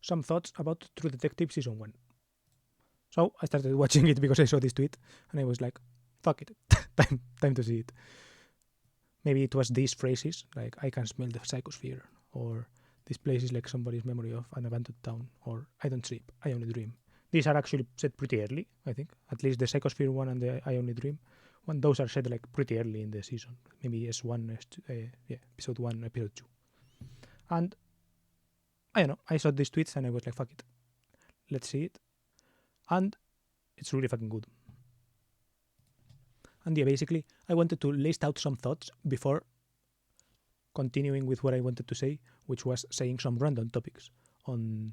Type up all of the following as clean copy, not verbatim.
some thoughts about True Detective Season 1. So I started watching it because I saw this tweet and I was like, fuck it, time to see it. Maybe it was these phrases, like I can smell the psychosphere, or this place is like somebody's memory of an abandoned town, or I don't sleep, I only dream. These are actually said pretty early, I think. At least the psychosphere one and the I only dream one, those are said like pretty early in the season. Maybe S1, episode 1, episode 2. And I don't know, I saw these tweets and I was like, fuck it, let's see it. And it's really fucking good. And yeah, basically, I wanted to list out some thoughts before continuing with what I wanted to say, which was saying some random topics on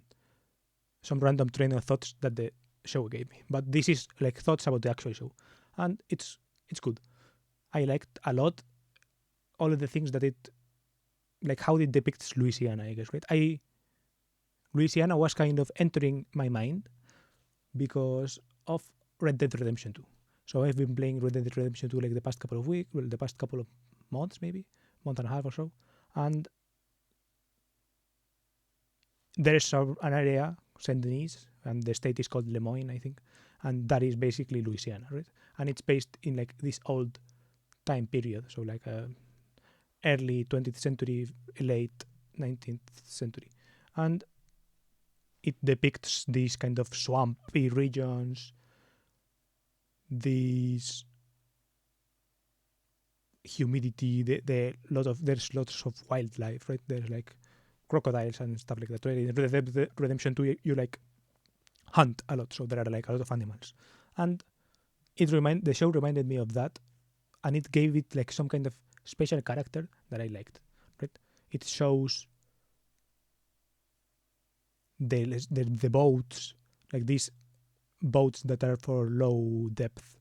some random train of thoughts that the show gave me. But this is like thoughts about the actual show, and it's good. I liked a lot all of the things that it, like how it depicts Louisiana, I guess, right? Louisiana was kind of entering my mind because of Red Dead Redemption 2. So I've been playing Red Dead Redemption 2 like the past couple of weeks, well, the past couple of months, maybe month and a half or so, and there's an area, Saint Denis, and the state is called Lemoyne, I think, and that is basically Louisiana, right? And it's based in like this old time period, so like early 20th century, late 19th century, and it depicts these kind of swampy regions, these humidity, there's lots of wildlife, right? There's like crocodiles and stuff like that. Right? In Red Dead Redemption 2, you like hunt a lot, so there are like a lot of animals, and the show reminded me of that, and it gave it like some kind of special character that I liked. Right? It shows the boats, like these boats that are for low depth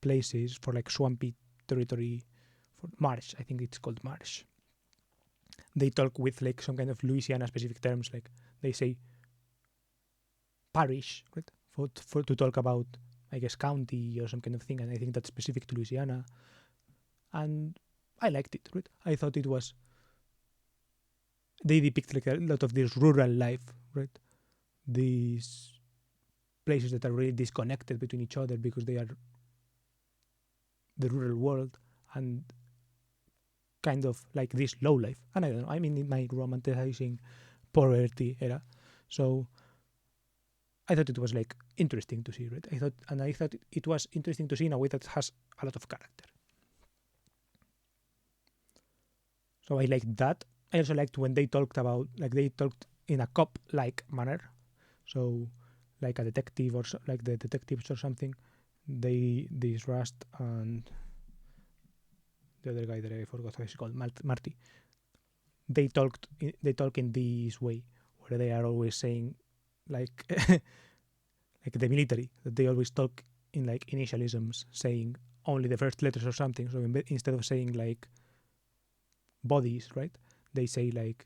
places, for like swampy territory, for marsh. I think it's called marsh. They talk with like some kind of Louisiana specific terms, like they say parish, right? For to talk about, I guess, county or some kind of thing, and I think that's specific to Louisiana. And I liked it, right? I thought it was, they depict like a lot of this rural life, right? These places that are really disconnected between each other because they are the rural world, and kind of like this low life. And I don't know, I mean, in my romanticizing poverty era, so I thought it was like interesting to see, right? I thought it was interesting to see in a way that has a lot of character. So I liked that. I also liked when they talked in a cop-like manner. So like a detective or like the detectives or something. This Rust and the other guy that I forgot how he's called, Marty. They talk in this way where they are always saying like like the military, that they always talk in like initialisms, saying only the first letters or something. So instead of saying like bodies, right, they say like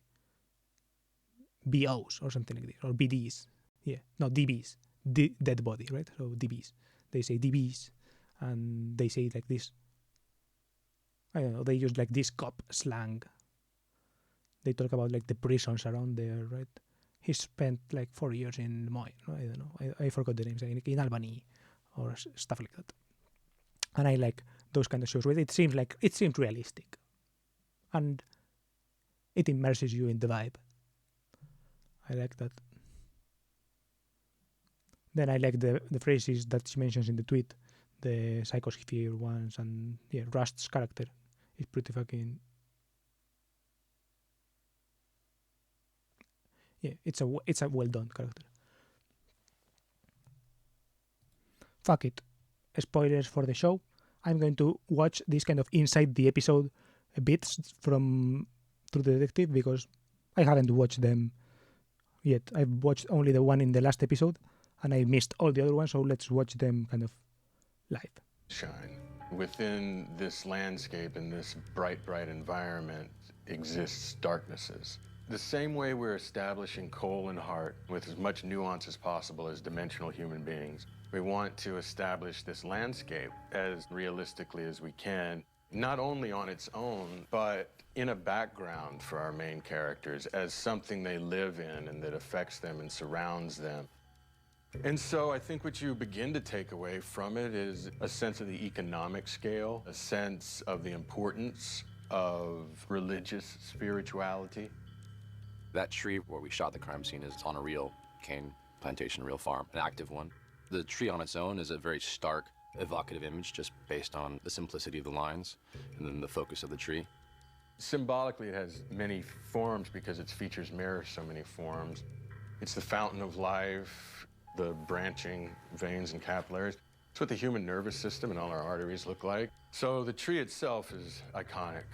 BOs or something like this, or BDs. Yeah, no, DBs, dead body, right? So DBs. They say DBs, and they say like this. I don't know. They use like this cop slang. They talk about like the prisons around there, right? He spent like 4 years in Moy. I don't know. I forgot the names. In Albany or stuff like that. And I like those kind of shows where it seems realistic, and it immerses you in the vibe. I like that. Then I like the phrases that she mentions in the tweet, the psychosphere ones, and yeah, Rust's character is pretty fucking. Yeah, it's a well done character. Fuck it. Spoilers for the show. I'm going to watch this kind of inside the episode bits from True Detective because I haven't watched them yet. I've watched only the one in the last episode and I missed all the other ones, so let's watch them kind of live. Shine. Within this landscape and this bright, bright environment exists darknesses. The same way we're establishing cohle and hart with as much nuance as possible as dimensional human beings, we want to establish this landscape as realistically as we can not only on its own, but in a background for our main characters as something they live in and that affects them and surrounds them. And so I think what you begin to take away from it is a sense of the economic scale, a sense of the importance of religious spirituality. That tree where we shot the crime scene is on a real cane plantation, real farm, an active one. The tree on its own is a very stark, evocative image just based on the simplicity of the lines and then the focus of the tree. Symbolically, it has many forms because its features mirror so many forms. It's the fountain of life, the branching veins and capillaries. It's what the human nervous system and all our arteries look like. So the tree itself is iconic.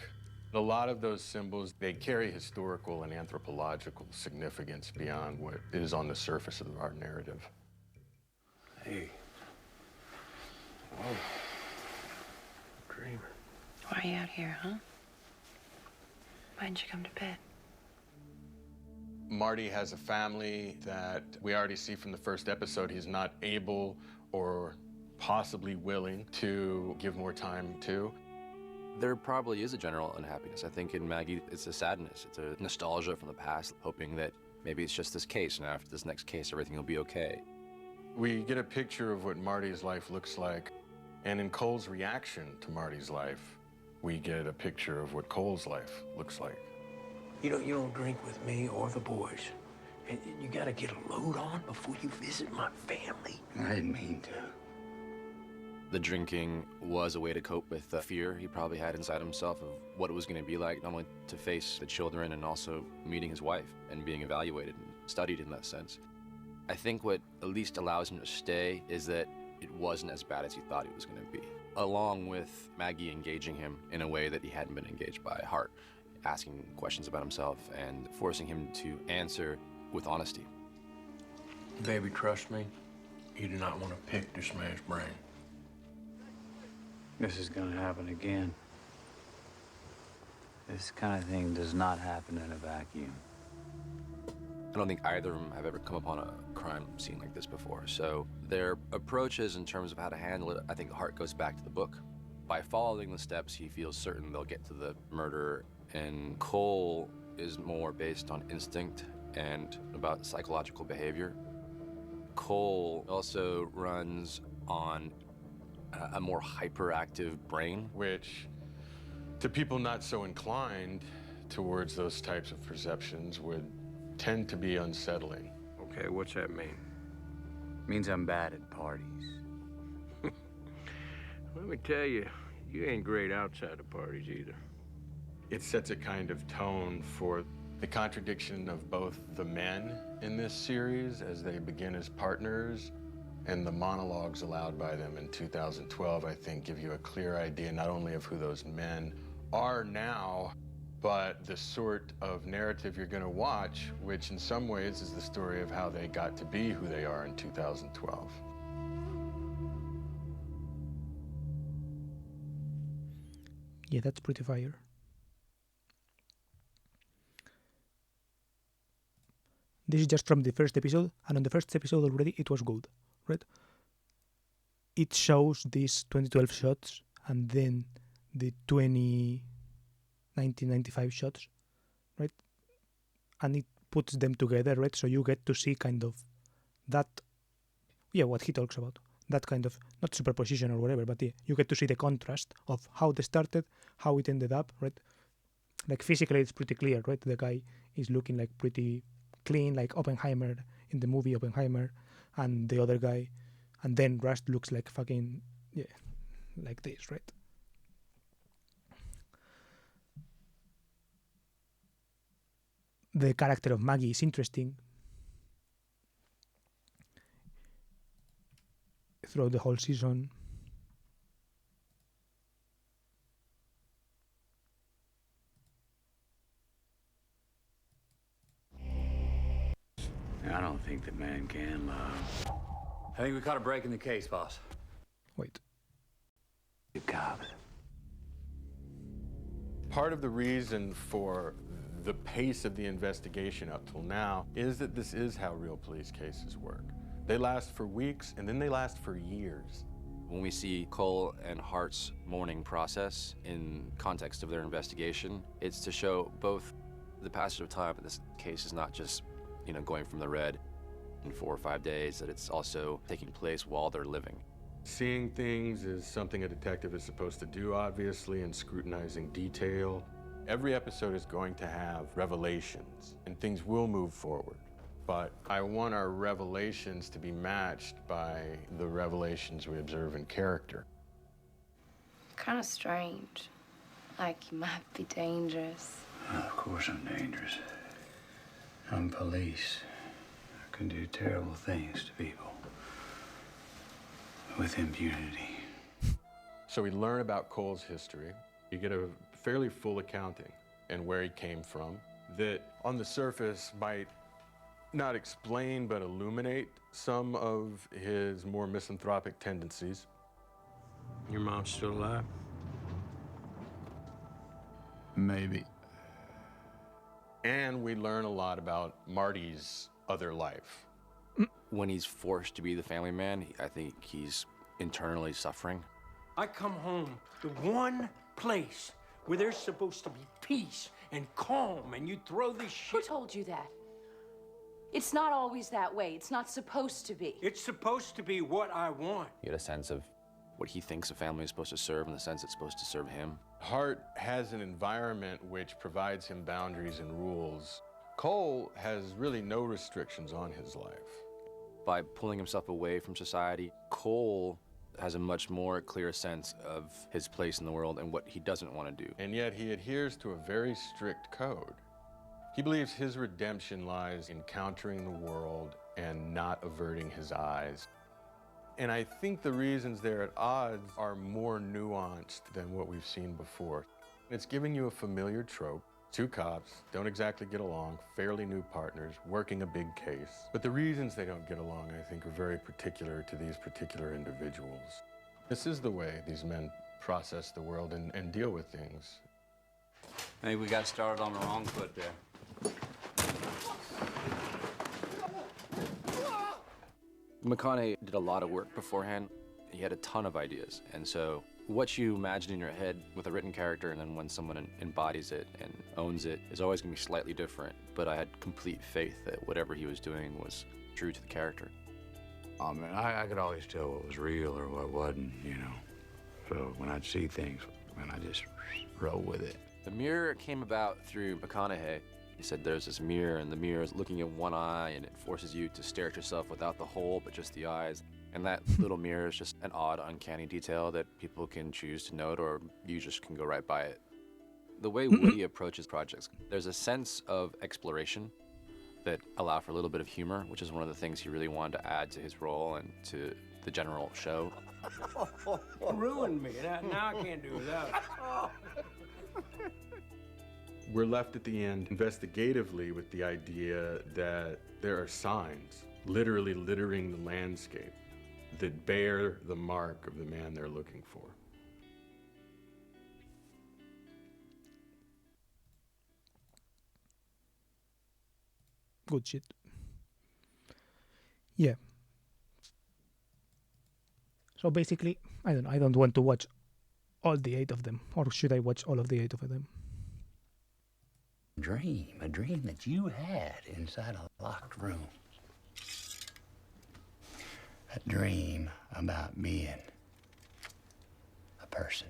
A lot of those symbols, they carry historical and anthropological significance beyond what is on the surface of our narrative. Hey. Whoa. Dreamer. Why are you out here, huh? Why didn't you come to bed? Marty has a family that we already see from the first episode he's not able or possibly willing to give more time to. There probably is a general unhappiness. I think in Maggie, it's a sadness. It's a nostalgia from the past, hoping that maybe it's just this case, and after this next case, everything will be okay. We get a picture of what Marty's life looks like, and in Cole's reaction to Marty's life, we get a picture of what Cole's life looks like. You don't drink with me or the boys. And you gotta get a load on before you visit my family. I didn't mean to. The drinking was a way to cope with the fear he probably had inside himself of what it was going to be like, not only to face the children and also meeting his wife and being evaluated and studied in that sense. I think what at least allows him to stay is that it wasn't as bad as he thought it was going to be, along with Maggie engaging him in a way that he hadn't been engaged by Hart, asking questions about himself and forcing him to answer with honesty. Baby, trust me, you do not want to pick this man's brain. This is gonna happen again. This kind of thing does not happen in a vacuum. I don't think either of them have ever come upon a crime scene like this before, so their approaches in terms of how to handle it, I think Hart goes back to the book. By following the steps, he feels certain they'll get to the murderer, and Cole is more based on instinct and about psychological behavior. Cole also runs on a more hyperactive brain. Which, to people not so inclined towards those types of perceptions, would tend to be unsettling. Okay, what's that mean? Means I'm bad at parties. Let me tell you, you ain't great outside of parties either. It sets a kind of tone for the contradiction of both the men in this series as they begin as partners and the monologues allowed by them in 2012, I think, give you a clear idea not only of who those men are now, but the sort of narrative you're going to watch, which in some ways is the story of how they got to be who they are in 2012. Yeah, that's pretty fire. This is just from the first episode, and on the first episode already it was good, right? It shows these 2012 shots and then the 1995 shots, right? And it puts them together, right? So you get to see kind of that, yeah, what he talks about. That kind of, not superposition or whatever, but yeah, you get to see the contrast of how they started, how it ended up, right? Like physically it's pretty clear, right? The guy is looking like pretty clean, like Oppenheimer in the movie Oppenheimer, and the other guy, and then Rust looks like fucking, yeah, like this, right? The character of Maggie is interesting throughout the whole season. I don't think that man can love. I think we caught a break in the case, boss. Wait. You cops. Part of the reason for the pace of the investigation up till now is that this is how real police cases work. They last for weeks and then they last for years. When we see Cohle and Hart's mourning process in context of their investigation, it's to show both the passage of time, in this case is not just, going from the red in 4 or 5 days, that it's also taking place while they're living. Seeing things is something a detective is supposed to do, obviously, and scrutinizing detail. Every episode is going to have revelations, and things will move forward. But I want our revelations to be matched by the revelations we observe in character. Kind of strange. Like you might be dangerous. Of course I'm dangerous. I'm police. I can do terrible things to people with impunity. So we learn about Cole's history. You get a fairly full accounting and where he came from that on the surface might not explain but illuminate some of his more misanthropic tendencies. Your mom's still alive? Maybe. And we learn a lot about Marty's other life. When he's forced to be the family man, I think he's internally suffering. I come home to one place where there's supposed to be peace and calm, and you throw this Who shit. told you that? It's not always that way. It's not supposed to be. It's supposed to be what I want. You get a sense of what he thinks a family is supposed to serve and the sense it's supposed to serve him. Hart has an environment which provides him boundaries and rules. Cole has really no restrictions on his life. By pulling himself away from society, Cohle has a much more clear sense of his place in the world and what he doesn't want to do. And yet he adheres to a very strict code. He believes his redemption lies in countering the world and not averting his eyes. And I think the reasons they're at odds are more nuanced than what we've seen before. It's giving you a familiar trope. 2 cops don't exactly get along, fairly new partners, working a big case. But the reasons they don't get along, I think, are very particular to these particular individuals. This is the way these men process the world and deal with things. Maybe we got started on the wrong foot there. McConaughey did a lot of work beforehand. He had a ton of ideas. And so what you imagine in your head with a written character and then when someone embodies it and owns it is always going to be slightly different. But I had complete faith that whatever he was doing was true to the character. I mean, I could always tell what was real or what wasn't, So when I'd see things, I just roll with it. The mirror came about through McConaughey. He said there's this mirror, and the mirror is looking in one eye, and it forces you to stare at yourself without the hole, but just the eyes. And that little mirror is just an odd, uncanny detail that people can choose to note, or you just can go right by it. The way Woody approaches projects, there's a sense of exploration that allow for a little bit of humor, which is one of the things he really wanted to add to his role and to the general show. Ruined me. Now I can't do without it. We're left at the end investigatively with the idea that there are signs literally littering the landscape that bear the mark of the man they're looking for. Good shit. Yeah. So basically, I don't want to watch all the 8 of them, or should I watch all of the 8 of them? A dream that you had inside a locked room. A dream about being a person.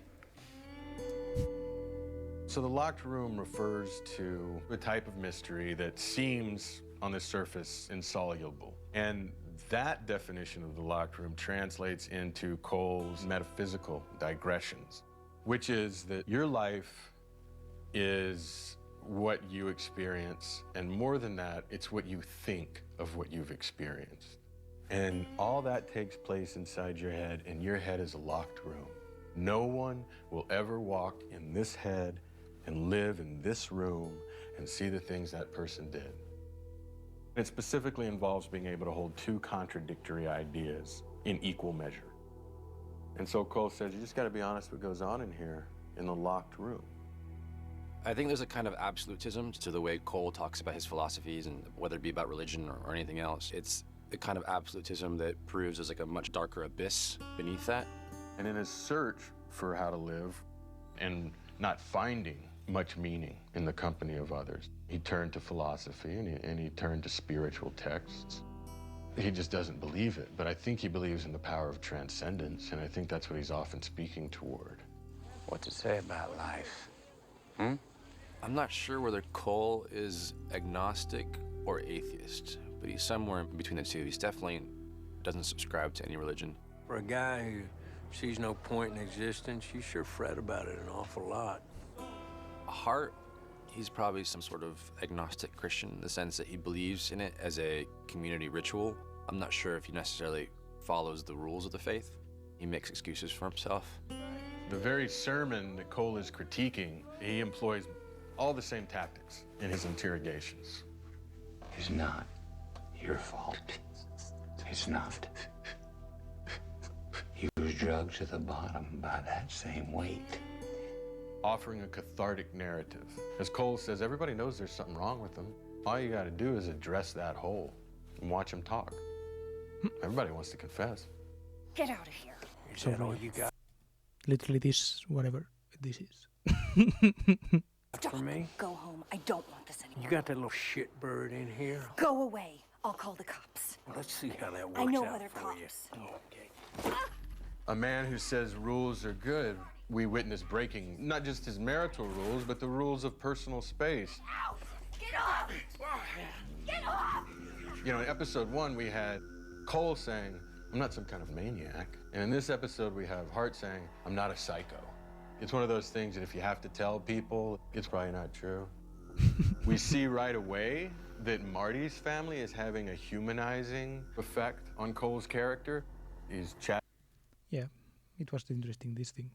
So the locked room refers to a type of mystery that seems on the surface insoluble. And that definition of the locked room translates into Cole's metaphysical digressions, which is that your life is what you experience, and more than that, it's what you think of what you've experienced. And all that takes place inside your head, and your head is a locked room. No one will ever walk in this head and live in this room and see the things that person did. It specifically involves being able to hold 2 contradictory ideas in equal measure. And so Cole says, you just got to be honest what goes on in here in the locked room. I think there's a kind of absolutism to the way Cohle talks about his philosophies, and whether it be about religion or anything else. It's a kind of absolutism that proves there's like a much darker abyss beneath that. And in his search for how to live and not finding much meaning in the company of others, he turned to philosophy and he turned to spiritual texts. He just doesn't believe it, but I think he believes in the power of transcendence, and I think that's what he's often speaking toward. What's it say about life? I'm not sure whether Cohle is agnostic or atheist, but he's somewhere in between the two. He's definitely doesn't subscribe to any religion. For a guy who sees no point in existence, you sure fret about it an awful lot. Hart, he's probably some sort of agnostic Christian in the sense that he believes in it as a community ritual. I'm not sure if he necessarily follows the rules of the faith. He makes excuses for himself. The very sermon that Cohle is critiquing, he employs all the same tactics in his interrogations. It's not your fault. It's not. He was drugged to the bottom by that same weight. Offering a cathartic narrative. As Cohle says, everybody knows there's something wrong with them. All you gotta do is address that hole and watch him talk. Everybody wants to confess. Get out of here. Is that all you got Literally this, whatever this is. for me? Go home. I don't want this anymore. You got that little shit bird in here? Go away. I'll call the cops. Well, let's see how that works I know out other for cops. you. Okay. A man who says rules are good, we witness breaking not just his marital rules, but the rules of personal space. Ow! Get off! Get off! You know, in episode 1, we had Cohle saying, I'm not some kind of maniac. And in this episode, we have Hart saying, I'm not a psycho. It's one of those things that if you have to tell people, it's probably not true. We see right away that Marty's family is having a humanizing effect on Cole's character. He's chatting. Yeah, it was interesting, this thing.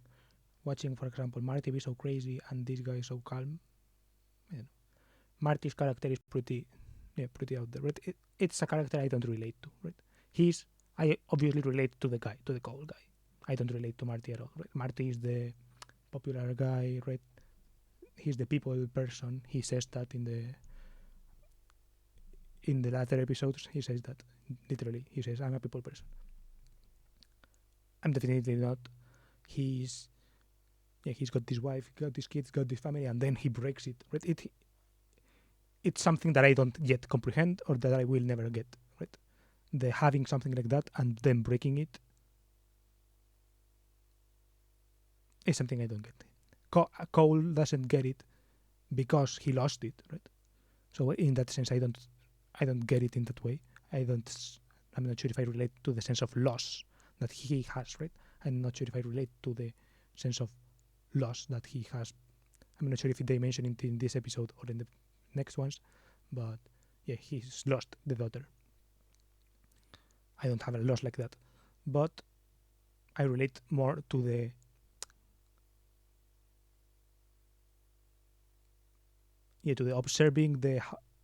Watching, for example, Marty be so crazy and this guy so calm. You know, Marty's character is pretty out there. Right? It's a character I don't relate to. Right? I obviously relate to the guy, to the Cohle guy. I don't relate to Marty at all. Right? Marty is the popular guy, right? He's the people person. He says that in the latter episodes. He says that literally. He says, "I'm a people person." I'm definitely not. He's got this wife, got these kids, got this family, and then he breaks it. Right? It's something that I don't yet comprehend, or that I will never get. Right? The having something like that and then breaking it is something I don't get. Cohle doesn't get it because he lost it, right? So in that sense, I don't get it in that way. I'm not sure if I relate to the sense of loss that he has, right? I'm not sure if I relate to the sense of loss that he has. I'm not sure if they mention it in this episode or in the next ones, but yeah, he's lost the daughter. I don't have a loss like that, but I relate more to the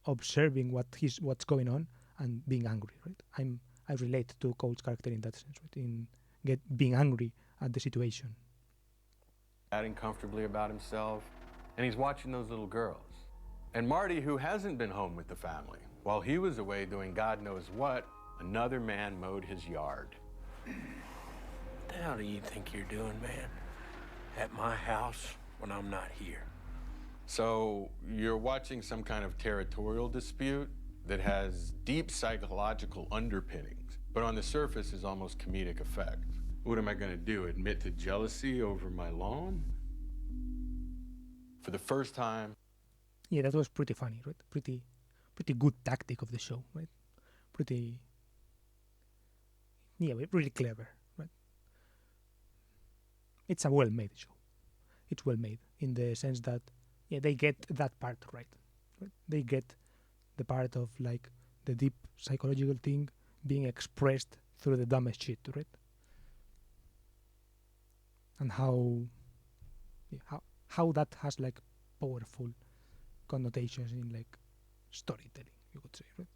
observing what's going on and being angry, right? I relate to Cole's character in that sense, right? In being angry at the situation. Chatting comfortably about himself, and he's watching those little girls. And Marty, who hasn't been home with the family, while he was away doing God knows what, another man mowed his yard. What the hell do you think you're doing, man? At my house when I'm not here? So you're watching some kind of territorial dispute that has deep psychological underpinnings, but on the surface is almost comedic effect. What am I going to do? Admit to jealousy over my lawn? For the first time. Yeah, that was pretty funny, right? Pretty good tactic of the show, right? Really clever, right? It's a well-made show. It's well-made in the sense that, yeah, they get that part right? They get the part of, like, the deep psychological thing being expressed through the dumbest shit, right? And how that has, like, powerful connotations in, like, storytelling, you could say, right?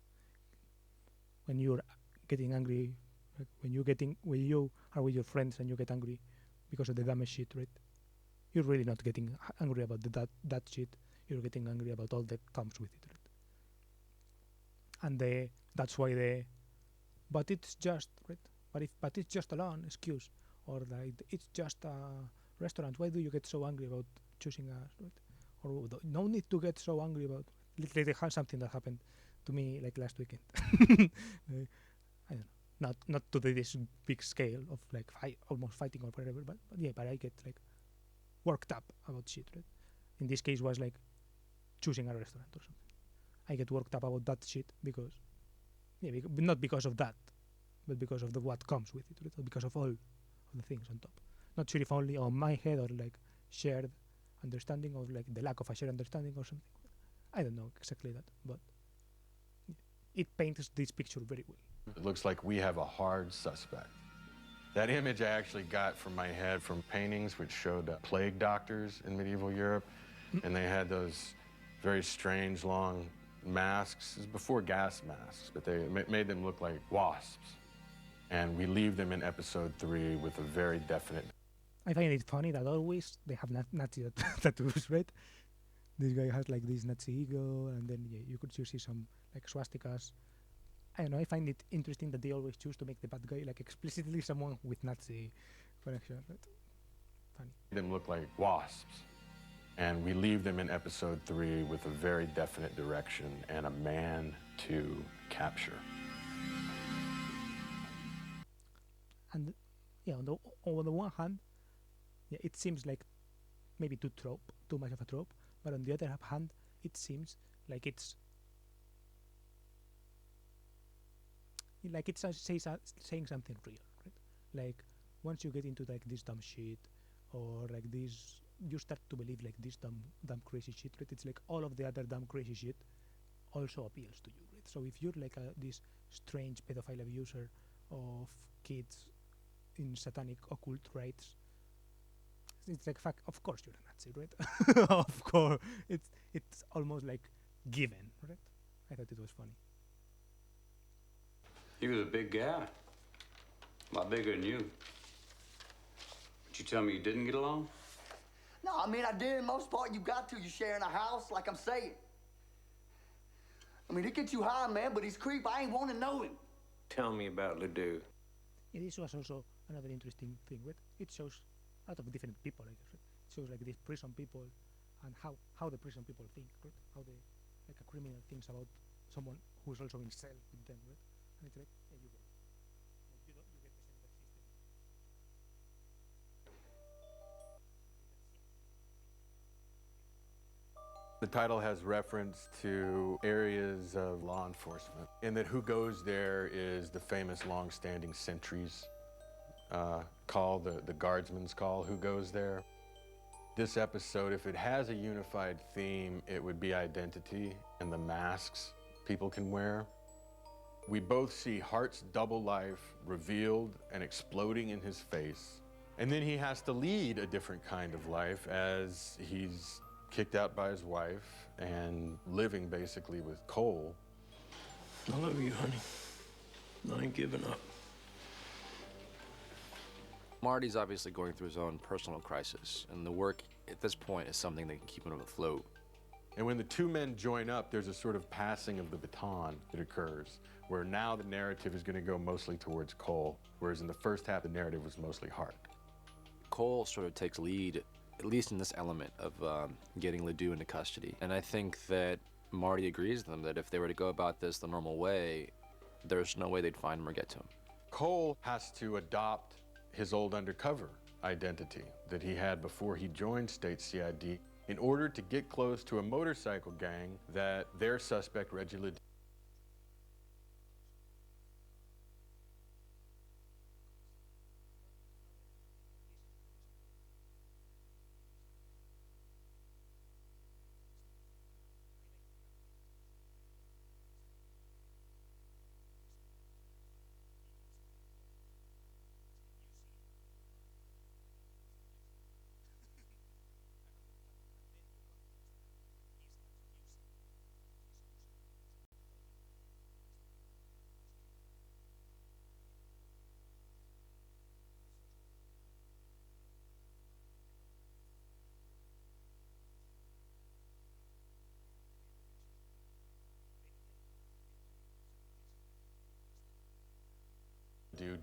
When you're getting angry, like, when you are with your friends and you get angry because of the dumbest shit, right? You're really not getting angry about that shit. You're getting angry about all that comes with it, right? And that's why but it's just, right? But it's just a lawn excuse. or like it's just a restaurant. Why do you get so angry about choosing us? Right? Or no need to get so angry about. Literally, something that happened to me like last weekend. I don't know, not to this big scale of like almost fighting or whatever, but yeah, but I get like worked up about shit. Right? In this case, was like choosing a restaurant or something. I get worked up about that shit because, yeah, not because of that, but because of what comes with it, right? Or because of all of the things on top. Not sure if only on my head or like shared understanding, or like the lack of a shared understanding or something. I don't know exactly that, but yeah, it paints this picture very well. It looks like we have a hard suspect. That image I actually got from my head from paintings which showed plague doctors in medieval Europe, and they had those very strange long masks. It was before gas masks, but they made them look like wasps. And we leave them in episode 3 with a very definite. I find it funny that always they have Nazi tattoos, right? This guy has like this Nazi ego, and then yeah, you could see some like swastikas. I don't know, I find it interesting that they always choose to make the bad guy like explicitly someone with Nazi connection, right? Funny. Them look like wasps. And we leave them in episode 3 with a very definite direction and a man to capture. And yeah, on the one hand, yeah, it seems like maybe too much of a trope, but on the other hand, it seems like it's saying something real, right? Like once you get into like this dumb shit, or like this, you start to believe like this dumb crazy shit, right? It's like all of the other dumb crazy shit also appeals to you, right? So if you're like this strange pedophile abuser of kids in satanic occult rites, it's like fuck, of course you're a Nazi, right? Of course, it's almost like given, right? I thought it was funny. He was a big guy. A lot bigger than you. But you tell me you didn't get along? No, I mean, I did. In most part, you got to. You're sharing a house, like I'm saying. I mean, it gets you high, man, but he's creep. I ain't want to know him. Tell me about Ledoux. Yeah, this was also another interesting thing, right? It shows a lot of different people, I guess, right? It shows like these prison people and how the prison people think, right? How they, like a criminal thinks about someone who's also in cell with them, right? And it's like, yeah, you get it. Like, you get the sense that system. The title has reference to areas of law enforcement, in that who goes there is the famous long-standing sentries call, the guardsman's call, who goes there. This episode, if it has a unified theme, it would be identity and the masks people can wear. We both see Hart's double life revealed and exploding in his face. And then he has to lead a different kind of life as he's kicked out by his wife and living basically with cohle. I love you, honey. I ain't giving up. Marty's obviously going through his own personal crisis, and the work at this point is something that can keep him afloat. And when the two men join up, there's a sort of passing of the baton that occurs, where now the narrative is going to go mostly towards cohle, whereas in the first half, the narrative was mostly Hart. Cohle sort of takes lead, at least in this element of getting Ledoux into custody. And I think that Marty agrees with them that if they were to go about this the normal way, there's no way they'd find him or get to him. Cohle has to adopt his old undercover identity that he had before he joined state CID in order to get close to a motorcycle gang that their suspect, Reggie Ledoux,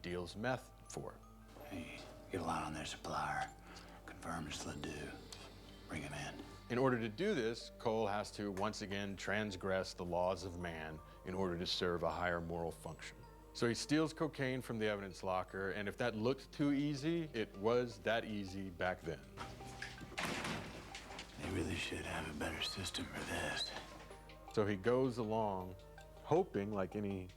deals meth for. Hey, Get a line on their supplier. Confirm it's the due. Bring him in. In order to do this, Cohle has to once again transgress the laws of man in order to serve a higher moral function. So he steals cocaine from the evidence locker, and if that looked too easy, it was that easy back then. They really should have a better system for this. So he goes along, hoping, like any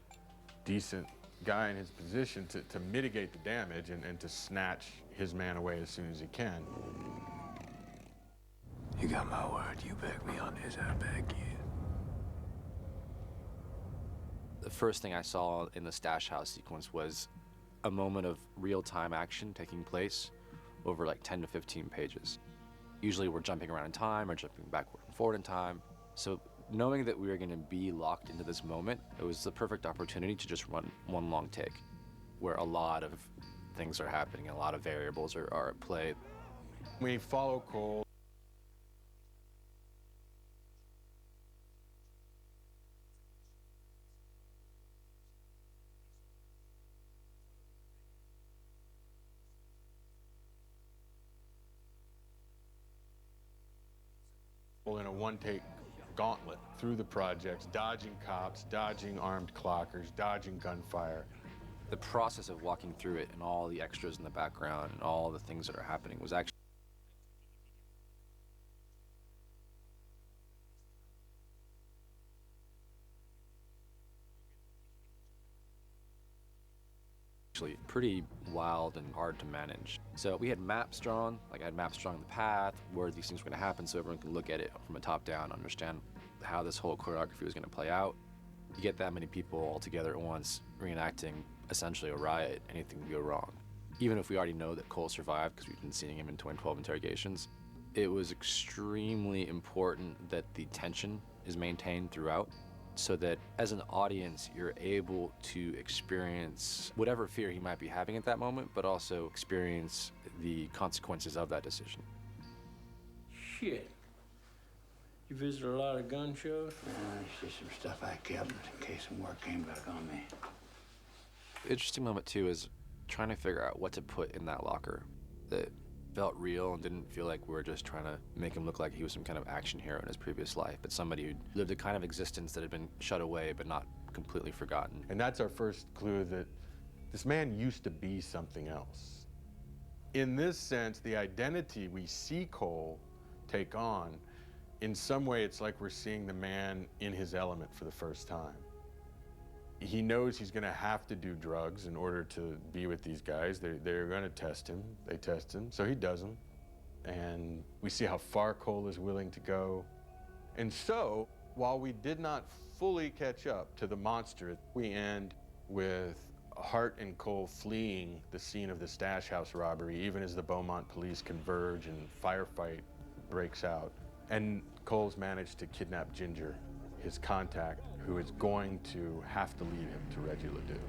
decent guy in his position, to mitigate the damage and to snatch his man away as soon as he can. You got my word. You back me on this, I back you. The first thing I saw in the stash house sequence was a moment of real-time action taking place over like 10 to 15 pages. Usually we're jumping around in time or jumping backward and forward in time. So knowing that we were going to be locked into this moment, it was the perfect opportunity to just run one long take where a lot of things are happening, a lot of variables are at play. We follow Cohle. In a one-take gauntlet through the projects, dodging cops, dodging armed clockers, dodging gunfire. The process of walking through it and all the extras in the background and all the things that are happening was actually pretty wild and hard to manage. So we had maps drawn, like I had maps drawn the path, where these things were going to happen so everyone can look at it from a top down, understand how this whole choreography was going to play out. You get that many people all together at once, reenacting essentially a riot, anything can go wrong. Even if we already know that Cohle survived because we've been seeing him in 2012 interrogations, it was extremely important that the tension is maintained throughout, so that as an audience, you're able to experience whatever fear he might be having at that moment, but also experience the consequences of that decision. Shit. You visited a lot of gun shows? It's just some stuff I kept in case some work came back on me. The interesting moment, too, is trying to figure out what to put in that locker that felt real and didn't feel like we were just trying to make him look like he was some kind of action hero in his previous life, but somebody who'd lived a kind of existence that had been shut away but not completely forgotten. And that's our first clue that this man used to be something else. In this sense, the identity we see Cohle take on, in some way it's like we're seeing the man in his element for the first time. He knows he's gonna have to do drugs in order to be with these guys. They're gonna test him. They test him, so he does them. And we see how far Cohle is willing to go. And so, while we did not fully catch up to the monster, we end with Hart and Cohle fleeing the scene of the stash house robbery, even as the Beaumont police converge and firefight breaks out. And Cole's managed to kidnap Ginger, his contact, who is going to have to lead him to Reggie Ledoux.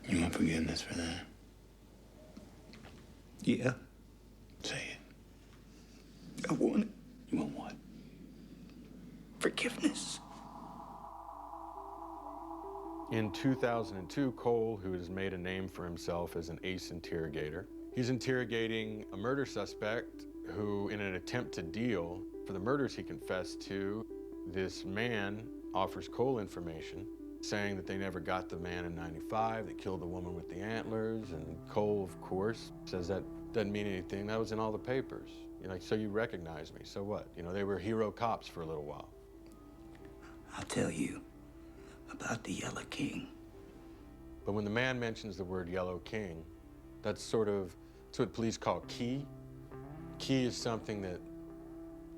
You want forgiveness for that? Yeah. Say it. I want it. You want what? Forgiveness. In 2002, Cohle, who has made a name for himself as an ace interrogator, he's interrogating a murder suspect who, in an attempt to deal for the murders he confessed to, this man offers Cohle information, saying that they never got the man in '95 that killed the woman with the antlers, and Cohle, of course, says that doesn't mean anything. That was in all the papers. You're like, so you recognize me, so what? You know, they were hero cops for a little while. I'll tell you about the Yellow King. But when the man mentions the word Yellow King, that's what police call key. Key is something that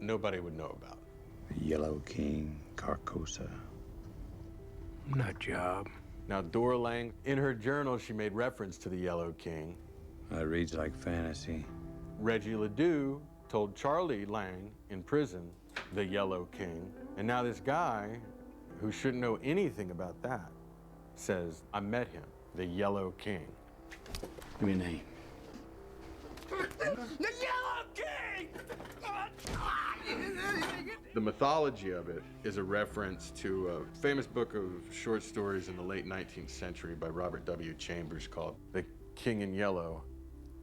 nobody would know about. Yellow King, Carcosa. Nut job. Now, Dora Lang, in her journal, she made reference to the Yellow King. That reads like fantasy. Reggie Ledoux told Charlie Lang in prison, the Yellow King. And now this guy, who shouldn't know anything about that, says, I met him, the Yellow King. Give me a name. The Yellow King! The mythology of it is a reference to a famous book of short stories in the late 19th century by Robert W. Chambers called The King in Yellow.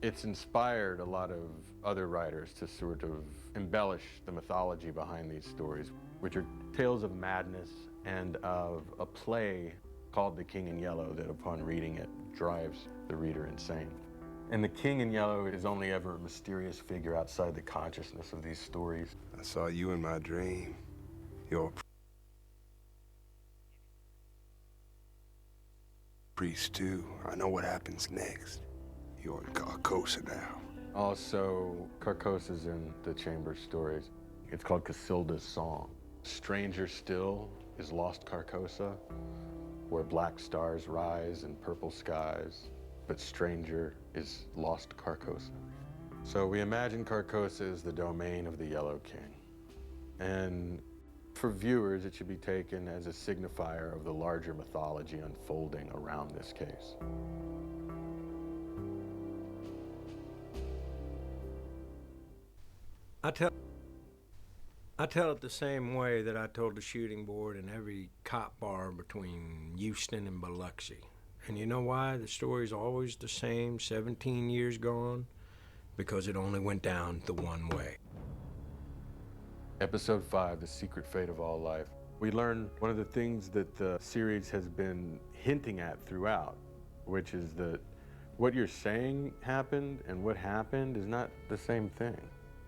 It's inspired a lot of other writers to sort of embellish the mythology behind these stories, which are tales of madness and of a play called The King in Yellow that upon reading it drives the reader insane. And the King in Yellow is only ever a mysterious figure outside the consciousness of these stories. I saw you in my dream. You're a priest too. I know what happens next. You're in Carcosa now. Also, Carcosa's in the Chambers stories. It's called Casilda's Song. Stranger still is Lost Carcosa, where black stars rise in purple skies, but stranger is Lost Carcosa. So we imagine Carcosa is the domain of the Yellow King. And for viewers, it should be taken as a signifier of the larger mythology unfolding around this case. I tell it the same way that I told the shooting board in every cop bar between Houston and Biloxi. And you know why the story's always the same, 17 years gone? Because it only went down the one way. Episode 5, The Secret Fate of All Life. We learn one of the things that the series has been hinting at throughout, which is that what you're saying happened and what happened is not the same thing.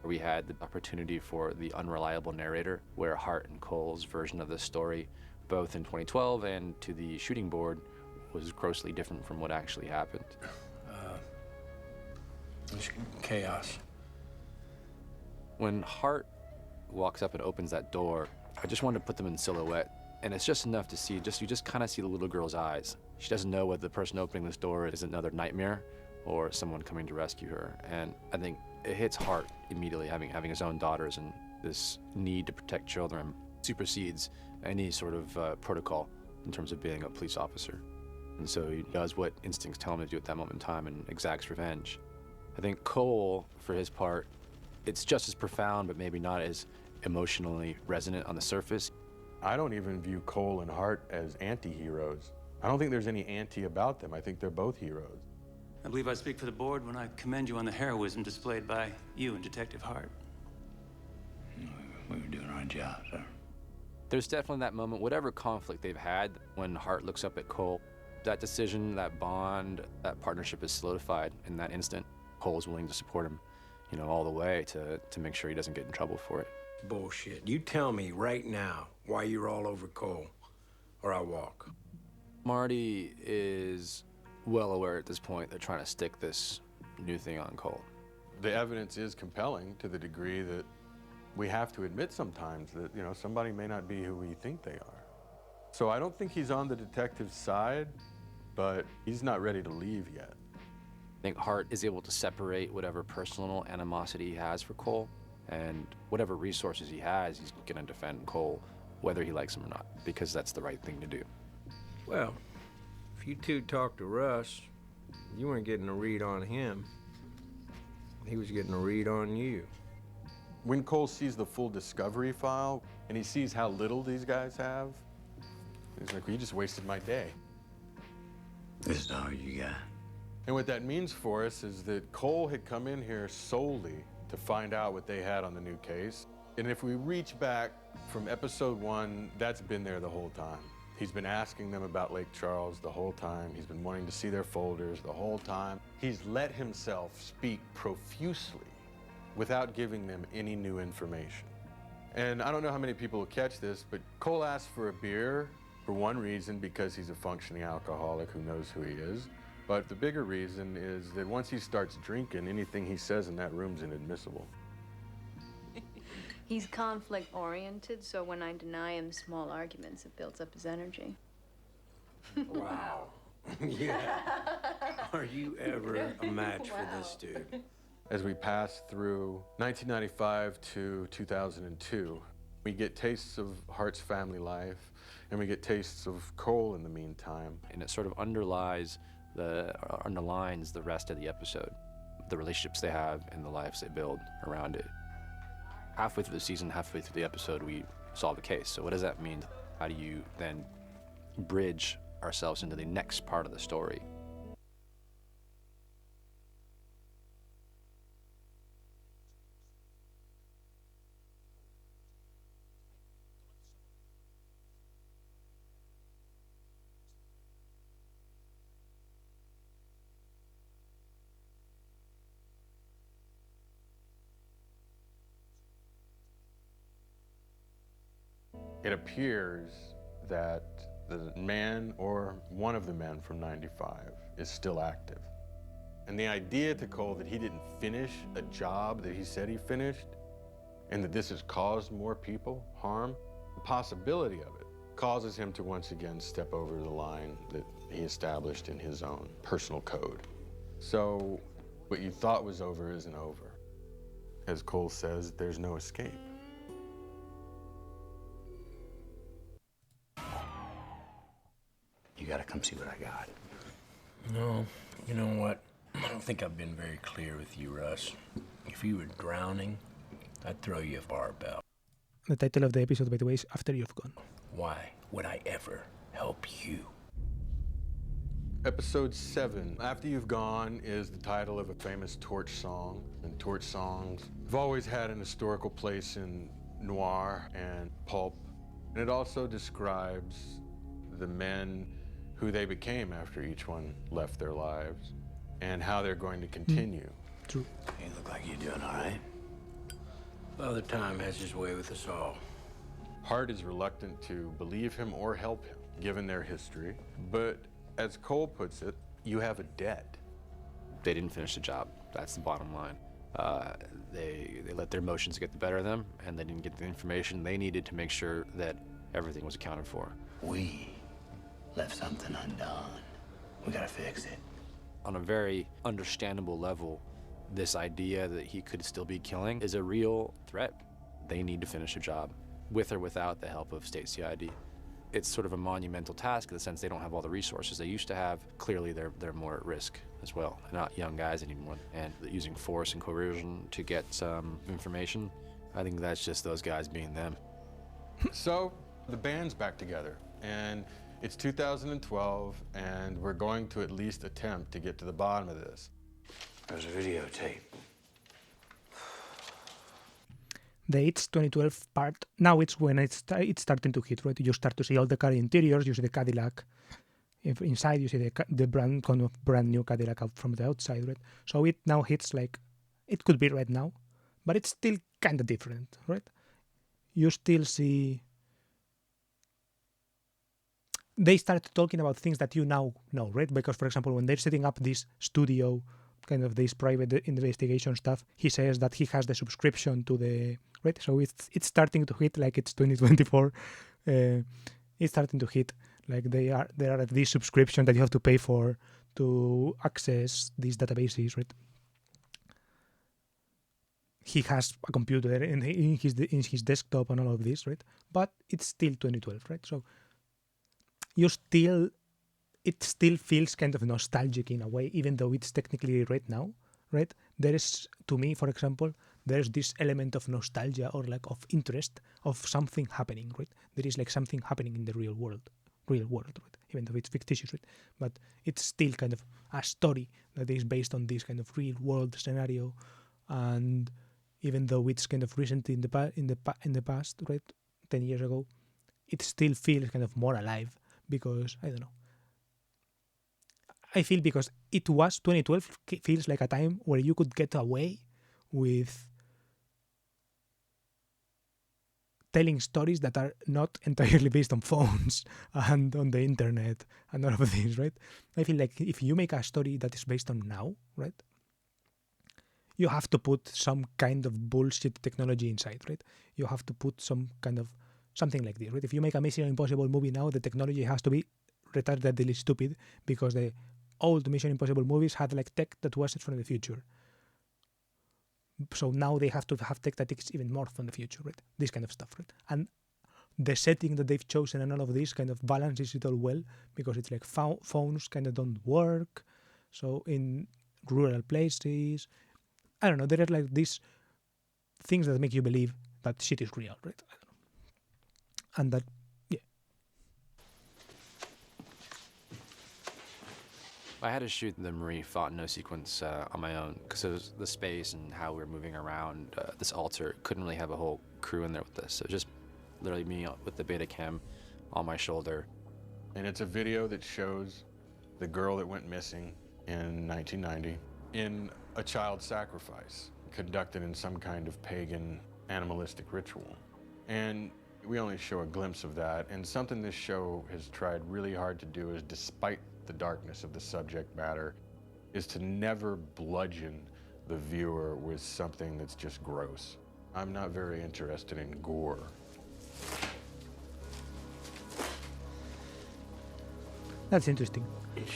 We had the opportunity for the unreliable narrator, where Hart and Cole's version of the story, both in 2012 and to the shooting board, was grossly different from what actually happened. It's chaos. When Hart walks up and opens that door, I just wanted to put them in silhouette. And it's just enough to see, you just kind of see the little girl's eyes. She doesn't know whether the person opening this door is another nightmare or someone coming to rescue her. And I think it hits Hart immediately, having his own daughters, and this need to protect children supersedes any sort of protocol in terms of being a police officer. And so he does what instincts tell him to do at that moment in time and exacts revenge. I think Cole, for his part, it's just as profound, but maybe not as emotionally resonant on the surface. I don't even view Cole and Hart as anti-heroes. I don't think there's any anti about them. I think they're both heroes. I believe I speak for the board when I commend you on the heroism displayed by you and Detective Hart. We were doing our job, sir. There's definitely that moment, whatever conflict they've had, when Hart looks up at Cole, that decision, that bond, that partnership is solidified in that instant. Cole's willing to support him, all the way to make sure he doesn't get in trouble for it. Bullshit. You tell me right now why you're all over Cole, or I walk. Marty is well aware at this point they're trying to stick this new thing on Cole. The evidence is compelling to the degree that we have to admit sometimes that, somebody may not be who we think they are. So I don't think he's on the detective's side, but he's not ready to leave yet. I think Hart is able to separate whatever personal animosity he has for Cole, and whatever resources he has, he's going to defend Cole, whether he likes him or not, because that's the right thing to do. Well, if you two talked to Russ, you weren't getting a read on him. He was getting a read on you. When Cole sees the full discovery file, and he sees how little these guys have, he's like, well, you just wasted my day. This is all you got. And what that means for us is that Cole had come in here solely to find out what they had on the new case. And if we reach back from episode 1, that's been there the whole time. He's been asking them about Lake Charles the whole time. He's been wanting to see their folders the whole time. He's let himself speak profusely without giving them any new information. And I don't know how many people will catch this, but Cole asked for a beer for one reason, because he's a functioning alcoholic who knows who he is. But the bigger reason is that once he starts drinking, anything he says in that room's inadmissible. He's conflict-oriented, so when I deny him small arguments, it builds up his energy. Wow. Yeah. Are you ever a match for this dude? As we pass through 1995 to 2002, we get tastes of Hart's family life, and we get tastes of Cole in the meantime. And it sort of underlines the rest of the episode. the relationships they have and the lives they build around it. Halfway through the season, halfway through the episode, we solve the case. So what does that mean? How do you then bridge ourselves into the next part of the story? It appears that the man or one of the men from 95 is still active. And the idea to Cohle that he didn't finish a job that he said he finished and that this has caused more people harm, the possibility of it causes him to once again step over the line that he established in his own personal code. So what you thought was over isn't over. As Cohle says, there's no escape. You gotta come see what I got. No, you know what? I don't think I've been very clear with you, Russ. If you were drowning, I'd throw you a barbell. The title of the episode, by the way, is After You've Gone. Why would I ever help you? Episode 7, After You've Gone, is the title of a famous torch song. And torch songs have always had an historical place in noir and pulp. And it also describes the men who they became after each one left their lives and how they're going to continue. True. You look like you're doing all right. Father Time has his way with us all. Hart is reluctant to believe him or help him, given their history. But as Cohle puts it, you have a debt. They didn't finish the job. That's the bottom line. They let their emotions get the better of them, and they didn't get the information they needed to make sure that everything was accounted for. We left something undone. We gotta fix it. On a very understandable level, this idea that he could still be killing is a real threat. They need to finish a job, with or without the help of state CID. It's sort of a monumental task in the sense they don't have all the resources they used to have. Clearly, they're more at risk as well. They're not young guys anymore, and using force and coercion to get some information, I think that's just those guys being them. So the band's back together, and it's 2012, and we're going to at least attempt to get to the bottom of this. There's a videotape. The It's 2012 part, now it's when it's starting to hit, right? You start to see all the car interiors, you see the Cadillac. Inside, you see the brand new Cadillac out from the outside, right? So it now hits like, it could be right now, but it's still kind of different, right? You still see... They start talking about things that you now know, right? Because, for example, when they're setting up this studio, kind of this private investigation stuff, he says that he has the subscription to the... Right? So it's starting to hit like it's 2024. It's starting to hit like there are these subscriptions that you have to pay for to access these databases, right? He has a computer in his desktop and all of this, right? But it's still 2012, right? So it still feels kind of nostalgic in a way, even though it's technically right now, right? There is, to me, for example, there's this element of nostalgia or like of interest of something happening, right? There is like something happening in the real world, right? Even though it's fictitious, right? But it's still kind of a story that is based on this kind of real world scenario, and even though it's kind of recent in the past, right, 10 years ago, it still feels kind of more alive because I don't know. I feel because it was 2012 feels like a time where you could get away with telling stories that are not entirely based on phones and on the internet and all of this, right? I feel like if you make a story that is based on now, right, you have to put some kind of bullshit technology inside, right? You have to put some kind of something like this, right? If you make a Mission Impossible movie now, the technology has to be retardedly stupid because the old Mission Impossible movies had like tech that was from the future. So now they have to have tech that is even more from the future, right? This kind of stuff, right? And the setting that they've chosen and all of this kind of balances it all well because it's like phones kind of don't work. So in rural places. I don't know. There are like these things that make you believe that shit is real, right? I don't know. And that, yeah. I had to shoot the Marie Fontenot sequence on my own because it was the space and how we were moving around this altar. Couldn't really have a whole crew in there with this. So just literally me with the Betacam on my shoulder. And it's a video that shows the girl that went missing in 1990 in a child sacrifice conducted in some kind of pagan animalistic ritual. And we only show a glimpse of that. And something this show has tried really hard to do is, despite the darkness of the subject matter, is to never bludgeon the viewer with something that's just gross. I'm not very interested in gore. That's interesting.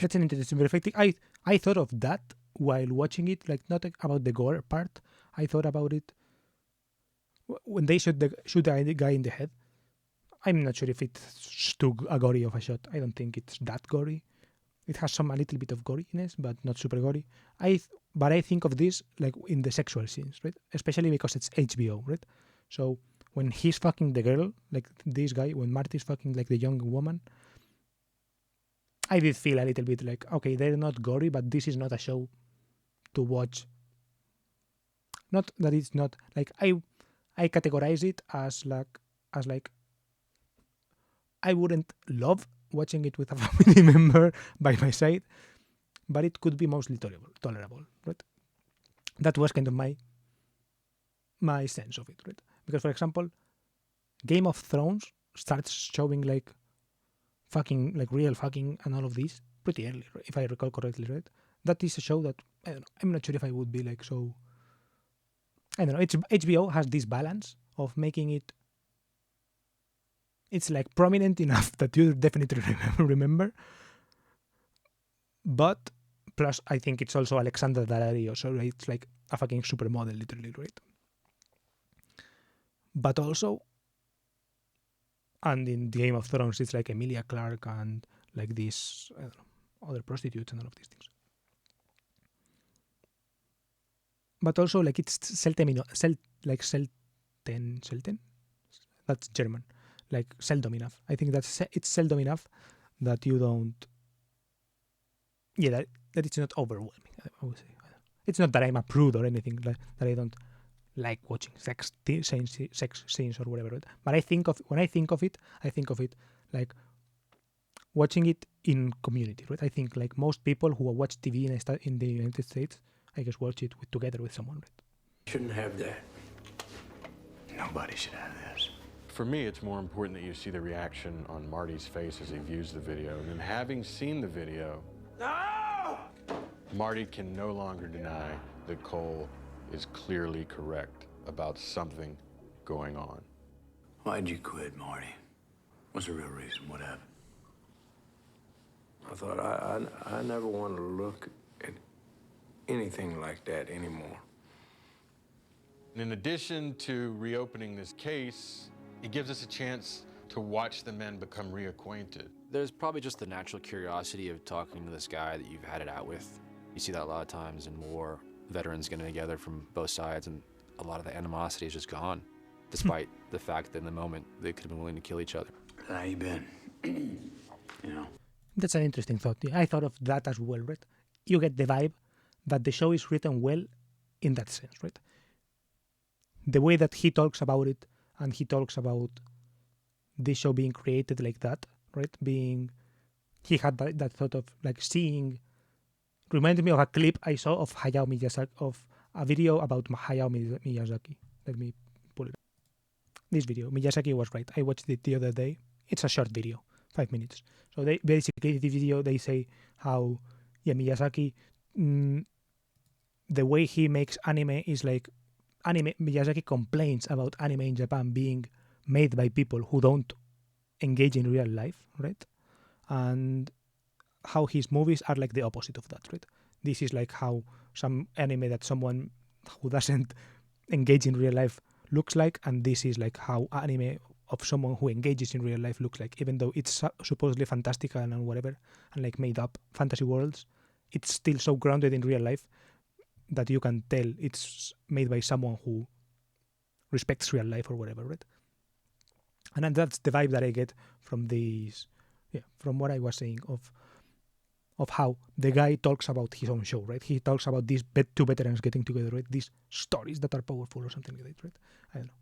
That's an interesting perspective. I thought of that while watching it, like not about the gore part. I thought about it when they shoot the guy in the head. I'm not sure if it's too gory of a shot. I don't think it's that gory. It has a little bit of goriness, but not super gory. But I think of this like in the sexual scenes, right? Especially because it's HBO, right? So when he's fucking the girl, like this guy, when Marty's fucking like the young woman, I did feel a little bit like, okay, they're not gory, but this is not a show to watch. Not that it's not like I categorize it as like I wouldn't love watching it with a family member by my side, but it could be mostly tolerable, right? That was kind of my sense of it, right? Because, for example, Game of Thrones starts showing like fucking, like real fucking and all of this pretty early, right? If I recall correctly, right? That is a show that, I don't know, I'm not sure if I would be like so, I don't know, HBO has this balance of making it, it's like prominent enough that you definitely remember, but plus I think it's also Alexander Daddario, so it's like a fucking supermodel, literally, right? But also, and in Game of Thrones, it's like Emilia Clarke and like these, I don't know, other prostitutes and all of these things. But also, like it's Selten, that's German. Like seldom enough. I think it's seldom enough that you don't. Yeah, that it's not overwhelming. I would say it's not that I'm a prude or anything, like, that I don't like watching sex scenes or whatever. Right? But when I think of it like watching it in community. Right? I think like most people who watch TV in the United States, I guess watch it together with someone. Right? Shouldn't have that. Nobody should have this. For me, it's more important that you see the reaction on Marty's face as he views the video. And having seen the video, no! Marty can no longer deny that Cohle is clearly correct about something going on. Why'd you quit, Marty? What's the real reason? What happened? I thought I never wanted to look at anything like that anymore. And in addition to reopening this case, it gives us a chance to watch the men become reacquainted. There's probably just the natural curiosity of talking to this guy that you've had it out with. You see that a lot of times in war, veterans getting together from both sides, and a lot of the animosity is just gone, despite the fact that in the moment they could have been willing to kill each other. How you been? You know? That's an interesting thought. Yeah, I thought of that as well, right? You get the vibe that the show is written well in that sense, right? The way that he talks about it, and he talks about this show being created like that, right? He had that thought of like seeing, reminded me of a clip I saw of Hayao Miyazaki, of a video about Hayao Miyazaki. Let me pull it up. This video, Miyazaki was right. I watched it the other day. It's a short video, 5 minutes. So they basically, the video, they say how, yeah, Miyazaki, the way he makes anime is like, Miyazaki complains about anime in Japan being made by people who don't engage in real life, right? And how his movies are like the opposite of that, right? This is like how some anime that someone who doesn't engage in real life looks like, and this is like how anime of someone who engages in real life looks like, even though it's supposedly fantastical and whatever, and like made up fantasy worlds, it's still so grounded in real life that you can tell it's made by someone who respects real life or whatever, right? And then that's the vibe that I get from these, from what I was saying of how the guy talks about his own show, right? He talks about these two veterans getting together, right? These stories that are powerful or something like that, right? I don't know.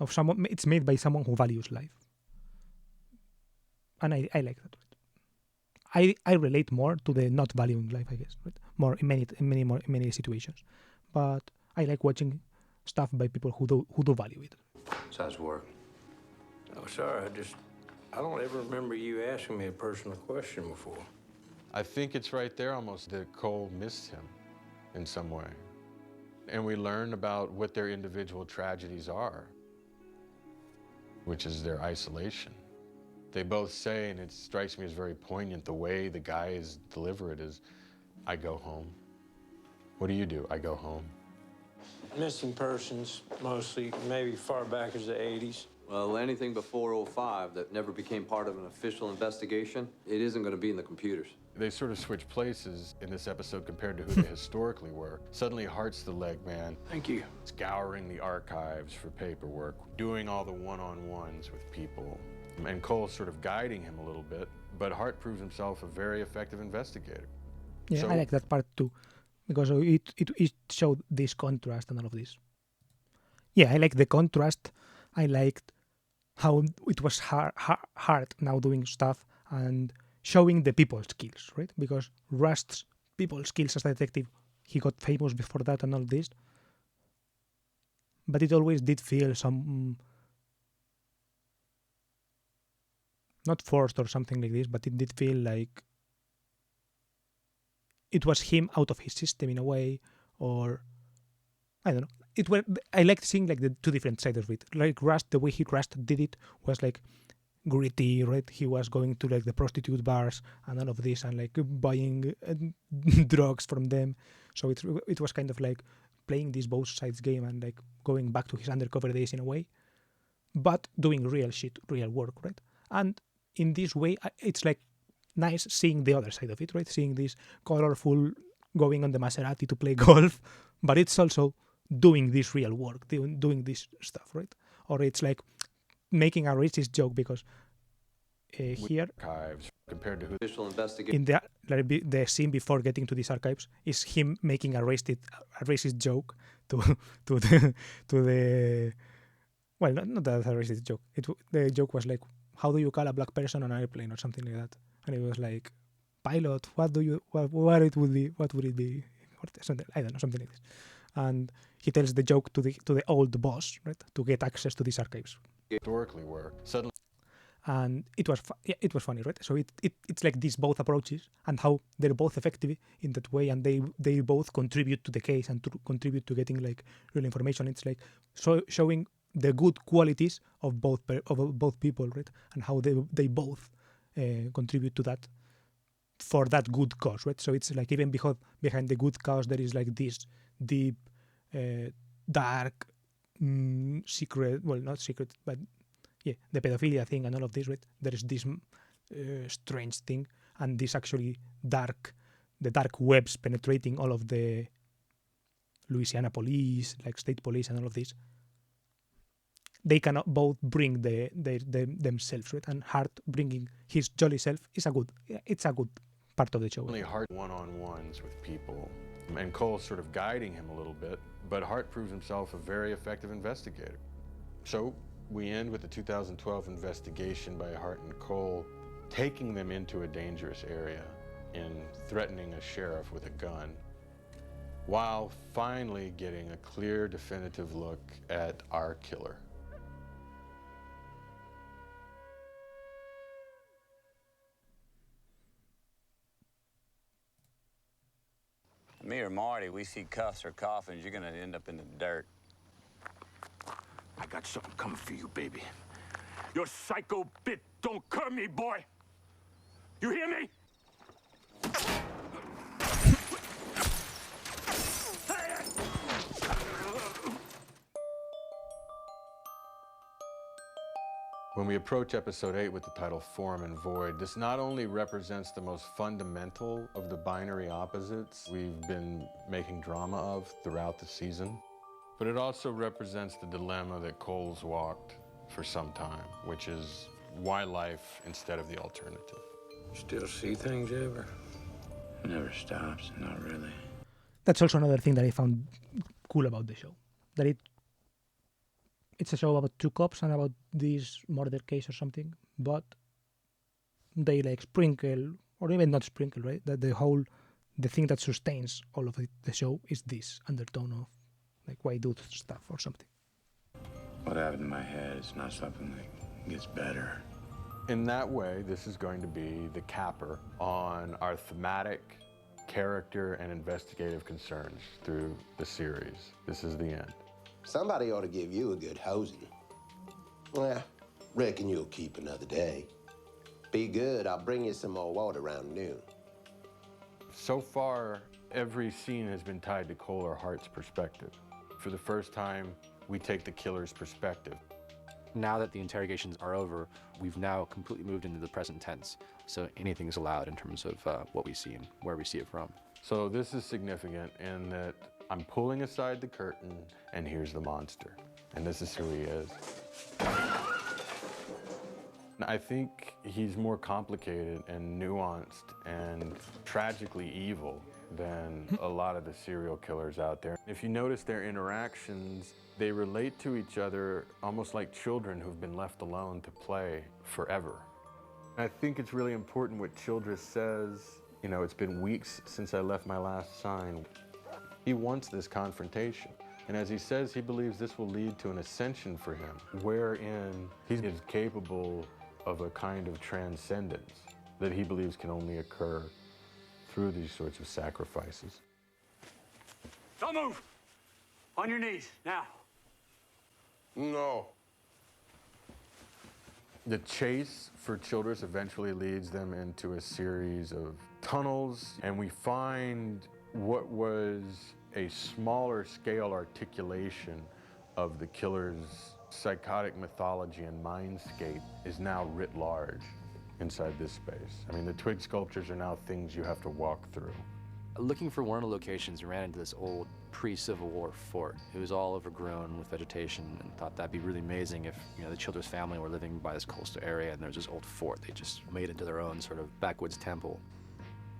Of someone, it's made by someone who values life, and I like that. Right? I relate more to the not valuing life, I guess, right? More in many situations, but I like watching stuff by people who do value it. So how's work? Oh, sorry, I don't ever remember you asking me a personal question before. I think it's right there almost that Cohle missed him in some way. And we learn about what their individual tragedies are, which is their isolation. They both say, and it strikes me as very poignant, the way the guys deliver it is, I go home. What do? I go home. Missing persons, mostly, maybe far back as the 80s. Well, anything before 05 that never became part of an official investigation, it isn't going to be in the computers. They sort of switch places in this episode compared to who they historically were. Suddenly, Hart's the leg man. Thank you. Scouring the archives for paperwork, doing all the one-on-ones with people. And Cole's sort of guiding him a little bit, but Hart proves himself a very effective investigator. Yeah, I like that part too, because it showed this contrast and all of this. Yeah, I like the contrast. I liked how it was hard now doing stuff and showing the people skills, right? Because Rust's people skills as a detective, he got famous before that and all this. But it always did feel some, not forced or something like this, but it did feel like it was him out of his system in a way, or I don't know. I liked seeing like the two different sides of it. Like Rust, the way Rust did it was like gritty, right? He was going to like the prostitute bars and all of this, and like buying drugs from them. So it was kind of like playing this both sides game and like going back to his undercover days in a way, but doing real shit, real work, right? And in this way, it's like nice seeing the other side of it, right? Seeing this colorful going on the Maserati to play golf, but it's also doing this real work, doing this stuff, right? Or it's like making a racist joke because here, archives compared to who official investigation. In the scene before getting to these archives is him making a racist joke to the well, not that a racist joke. The joke was like, how do you call a black person on an airplane or something like that? And it was like, pilot. What would it be? Something, I don't know, something like this. And he tells the joke to the old boss, right, to get access to these archives. Historically were suddenly, and it was funny, right? So it's like these both approaches and how they're both effective in that way, and they both contribute to the case and to contribute to getting like real information. It's like showing the good qualities of both people, right, and how they both contribute to that for that good cause, right? So it's like even behind the good cause there is like this deep, dark, secret. Well, not secret, but yeah, the pedophilia thing and all of this, right? There is this strange thing, and this actually the dark webs penetrating all of the Louisiana police, like state police, and all of this. They cannot both bring themselves, right? And Hart bringing his jolly self is a good part of the show. Only Hart one-on-ones with people, and Cole's sort of guiding him a little bit, but Hart proves himself a very effective investigator. So we end with the 2012 investigation by Hart and Cohle, taking them into a dangerous area and threatening a sheriff with a gun, while finally getting a clear, definitive look at our killer. Me or Marty, we see cuffs or coffins, you're gonna end up in the dirt. I got something coming for you, baby. Your psycho bit don't curb me, boy. You hear me? When we approach episode 8 with the title Form and Void, this not only represents the most fundamental of the binary opposites we've been making drama of throughout the season, but it also represents the dilemma that Cole's walked for some time, which is why life instead of the alternative. Still see things ever? Never stops, not really. That's also another thing that I found cool about the show. That it's a show about two cops and about this murder case or something, but they like sprinkle, or even not sprinkle, right? That the thing that sustains all of the show is this undertone of like white dude stuff or something. What happened in my head is not something that gets better. In that way, this is going to be the capper on our thematic, character, and investigative concerns through the series. This is the end. Somebody ought to give you a good hosing. Well, reckon you'll keep another day. Be good, I'll bring you some more water around noon. So far, every scene has been tied to Cohle or Hart's perspective. For the first time, we take the killer's perspective. Now that the interrogations are over, we've now completely moved into the present tense. So anything's allowed in terms of what we see and where we see it from. So this is significant in that I'm pulling aside the curtain, and here's the monster. And this is who he is. I think he's more complicated and nuanced and tragically evil than a lot of the serial killers out there. If you notice their interactions, they relate to each other almost like children who've been left alone to play forever. I think it's really important what Childress says, you know, it's been weeks since I left my last sign. He wants this confrontation. And as he says, he believes this will lead to an ascension for him, wherein he is capable of a kind of transcendence that he believes can only occur through these sorts of sacrifices. Don't move! On your knees, now. No. The chase for Childress eventually leads them into a series of tunnels, and we find what was a smaller scale articulation of the killer's psychotic mythology and mindscape is now writ large inside this space. I mean, the twig sculptures are now things you have to walk through. Looking for one of the locations, we ran into this old pre-Civil War fort. It was all overgrown with vegetation, and thought that'd be really amazing if, you know, the Childress family were living by this coastal area and there was this old fort they just made into their own sort of backwoods temple.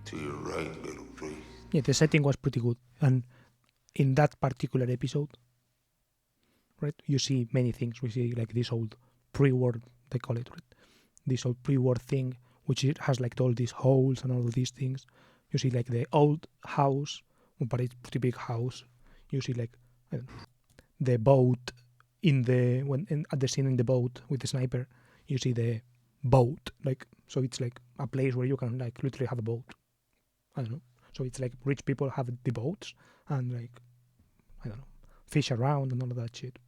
To your right, little priest. Yeah, the setting was pretty good. And in that particular episode, right, you see many things. We see like this old pre-war, they call it, right? This old pre-war thing, which it has like all these holes and all of these things. You see like the old house, but it's a pretty big house. You see like the boat at the scene in the boat with the sniper. You see the boat, like, so it's like a place where you can like literally have a boat. I don't know. So it's like rich people have the boats and like, I don't know, fish around and all of that shit.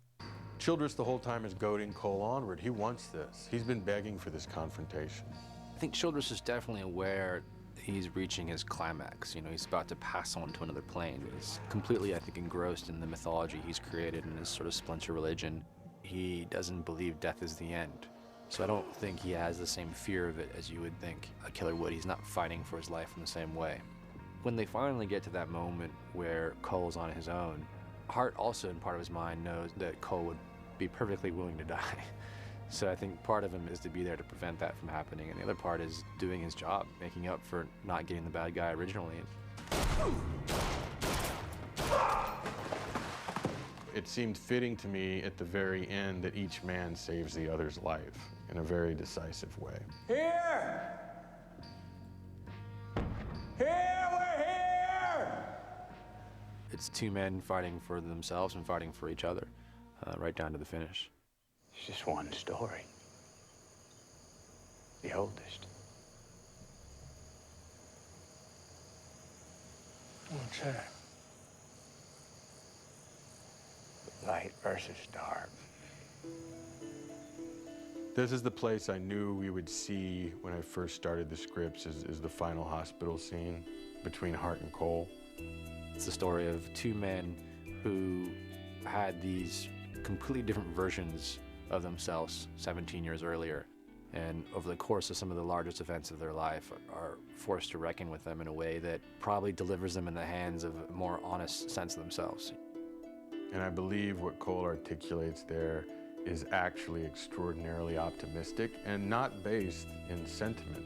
Childress the whole time is goading Cohle onward. He wants this. He's been begging for this confrontation. I think Childress is definitely aware he's reaching his climax. You know, he's about to pass on to another plane. He's completely, I think, engrossed in the mythology he's created in his sort of splinter religion. He doesn't believe death is the end. So I don't think he has the same fear of it as you would think a killer would. He's not fighting for his life in the same way. When they finally get to that moment where Cole's on his own, Hart also in part of his mind knows that Cohle would be perfectly willing to die. So I think part of him is to be there to prevent that from happening, and the other part is doing his job, making up for not getting the bad guy originally. It seemed fitting to me at the very end that each man saves the other's life in a very decisive way. Here! Here, we're here! It's two men fighting for themselves and fighting for each other, right down to the finish. It's just one story. The oldest. What's that? Light versus dark. This is the place I knew we would see when I first started the scripts is the final hospital scene between Hart and Cohle. It's the story of two men who had these completely different versions of themselves 17 years earlier, and over the course of some of the largest events of their life are forced to reckon with them in a way that probably delivers them in the hands of a more honest sense of themselves. And I believe what Cohle articulates there is actually extraordinarily optimistic and not based in sentiment.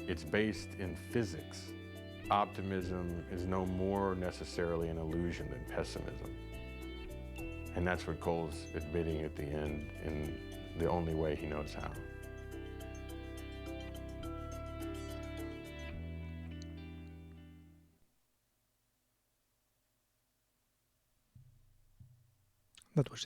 It's based in physics. Optimism is no more necessarily an illusion than pessimism. And that's what Cole's admitting at the end in the only way he knows how. That was it.